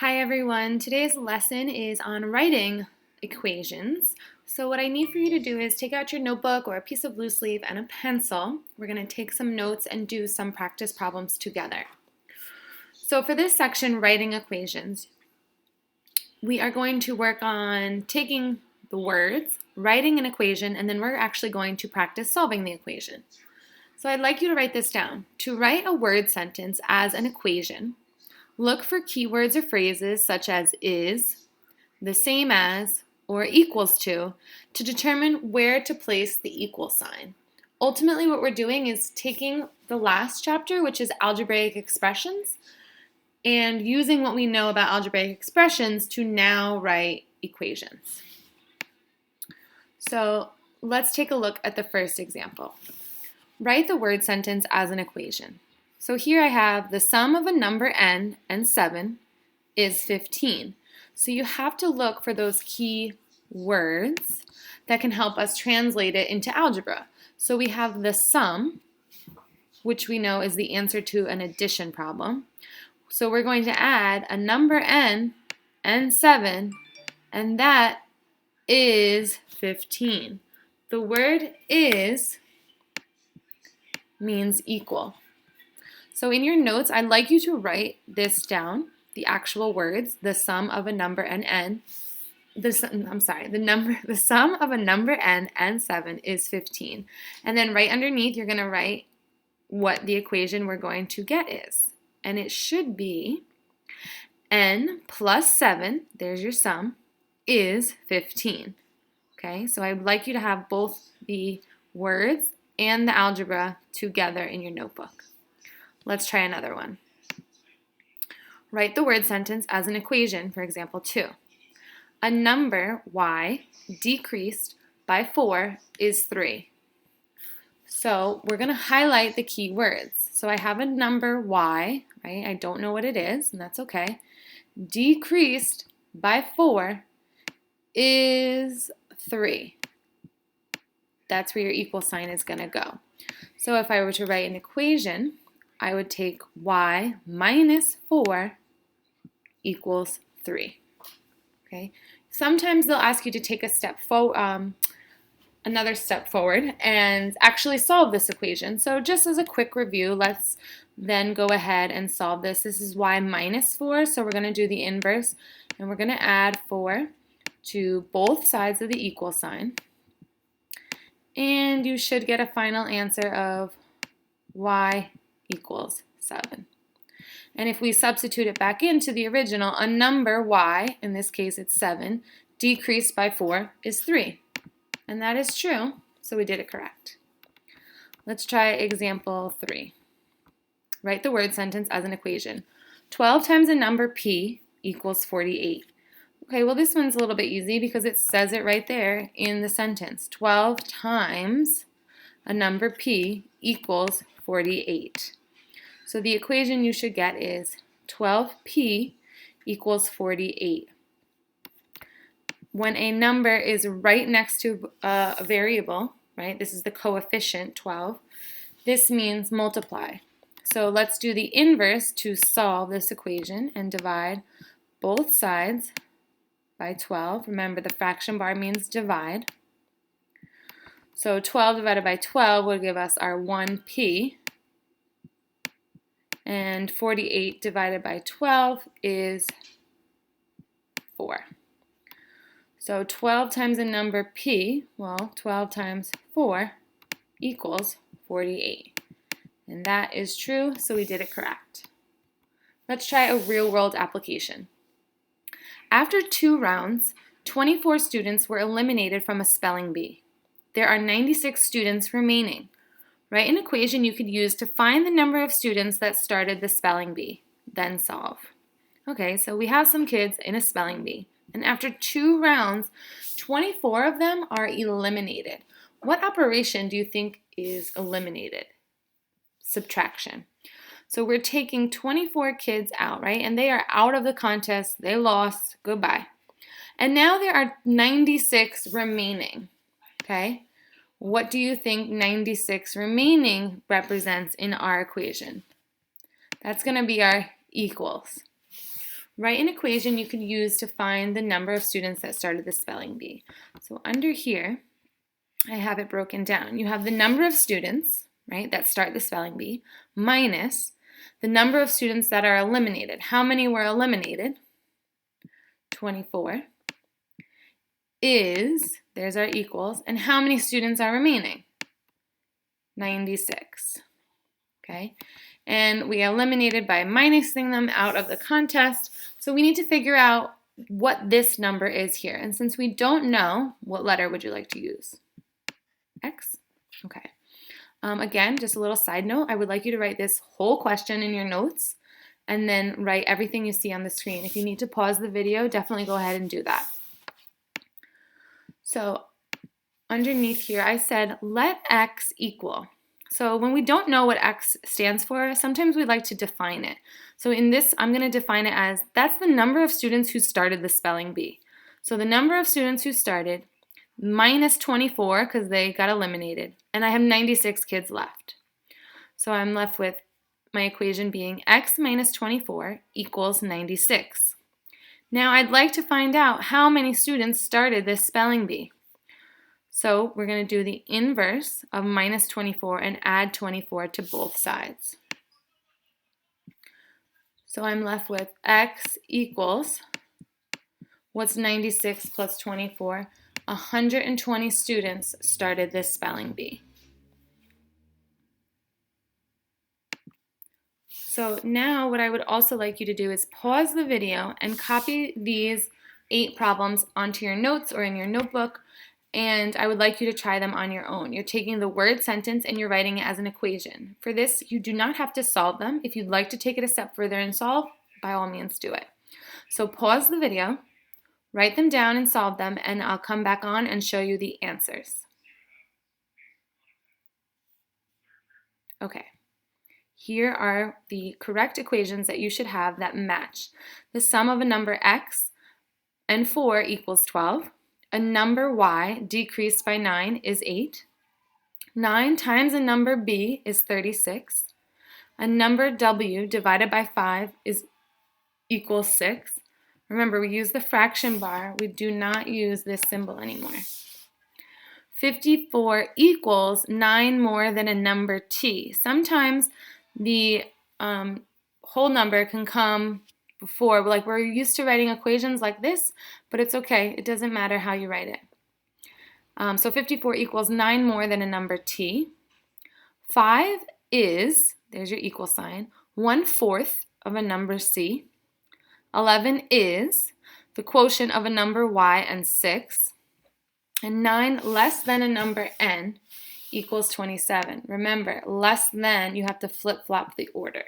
Hi everyone, today's lesson is on writing equations. So what I need for you to do is take out your notebook or a piece of loose leaf and a pencil. We're going to take some notes and do some practice problems together. So for this section, writing equations, we are going to work on taking the words, writing an equation, and then we're actually going to practice solving the equation. So I'd like you to write this down. To write a word sentence as an equation, look for keywords or phrases such as is, the same as, or equals to determine where to place the equal sign. Ultimately, what we're doing is taking the last chapter, which is algebraic expressions, and using what we know about algebraic expressions to now write equations. So let's take a look at the first example. Write the word sentence as an equation. So here I have the sum of a number n and 7 is 15. So you have to look for those key words that can help us translate it into algebra. So we have the sum, which we know is the answer to an addition problem. So we're going to add a number n and 7, and that is 15. The word is means equal. So in your notes, I'd like you to write this down, the actual words, the sum of a number n, the sum of a number n and 7 is 15. And then right underneath, you're going to write what the equation we're going to get is. And it should be n plus 7, there's your sum, is 15. Okay, so I'd like you to have both the words and the algebra together in your notebook. Let's try another one. Write the word sentence as an equation, for example, 2. A number, y, decreased by 4 is 3. So we're going to highlight the key words. So I have a number, y, right? I don't know what it is, and that's okay. Decreased by 4 is 3. That's where your equal sign is going to go. So if I were to write an equation, I would take y minus 4 equals 3. Okay. Sometimes they'll ask you to take another step forward and actually solve this equation. So just as a quick review, let's then go ahead and solve this. This is y minus 4, so we're going to do the inverse, and we're going to add 4 to both sides of the equal sign. And you should get a final answer of y equals 7. And if we substitute it back into the original, a number y, in this case it's 7, decreased by 4 is 3. And that is true, so we did it correct. Let's try example 3. Write the word sentence as an equation. 12 times a number p equals 48. Okay, well this one's a little bit easy because it says it right there in the sentence. 12 times a number p equals 48. So the equation you should get is 12p equals 48. When a number is right next to a variable, right, this is the coefficient 12, this means multiply. So let's do the inverse to solve this equation and divide both sides by 12. Remember, the fraction bar means divide. So 12 divided by 12 will give us our 1p. And 48 divided by 12 is 4. So 12 times the number p, well, 12 times 4 equals 48. And that is true, so we did it correct. Let's try a real-world application. After 2 rounds, 24 students were eliminated from a spelling bee. There are 96 students remaining. Write an equation you could use to find the number of students that started the spelling bee, then solve. Okay, so we have some kids in a spelling bee, and after 2 rounds, 24 of them are eliminated. What operation do you think is eliminated? Subtraction. So we're taking 24 kids out, right? And they are out of the contest. They lost. Goodbye. And now there are 96 remaining, okay? What do you think 96 remaining represents in our equation? That's going to be our equals. write an equation you could use to find the number of students that started the spelling bee. So under here, I have it broken down. You have the number of students, right, that start the spelling bee, minus the number of students that are eliminated. How many were eliminated? 24 is, there's our equals, and how many students are remaining? 96, okay? And we eliminated by minusing them out of the contest, so we need to figure out what this number is here. And since we don't know, what letter would you like to use? X? Okay. Again, just a little side note, I would like you to write this whole question in your notes and then write everything you see on the screen. If you need to pause the video, definitely go ahead and do that. So underneath here, I said, let X equal. So when we don't know what X stands for, sometimes we like to define it. So in this, I'm going to define it as, that's the number of students who started the spelling bee. So the number of students who started minus 24 because they got eliminated, and I have 96 kids left. So I'm left with my equation being X minus 24 equals 96. Now I'd like to find out how many students started this spelling bee. So we're going to do the inverse of minus 24 and add 24 to both sides. So I'm left with X equals, what's 96 plus 24? 120 students started this spelling bee. So now what I would also like you to do is pause the video and copy these 8 problems onto your notes or in your notebook, and I would like you to try them on your own. You're taking the word sentence and you're writing it as an equation. For this, you do not have to solve them. If you'd like to take it a step further and solve, by all means do it. So pause the video, write them down and solve them, and I'll come back on and show you the answers. Okay. Here are the correct equations that you should have that match. The sum of a number x and 4 equals 12. A number y decreased by 9 is 8. 9 times a number b is 36. A number w divided by 5 equals 6. Remember, we use the fraction bar. We do not use this symbol anymore. 54 equals 9 more than a number t. Sometimes the whole number can come before, like we're used to writing equations like this, but it's okay. It doesn't matter how you write it. So 54 equals 9 more than a number t. 5 is, there's your equal sign, 1/4 of a number c. 11 is the quotient of a number y and 6. And 9 less than a number n equals 27. Remember, less than, you have to flip-flop the order.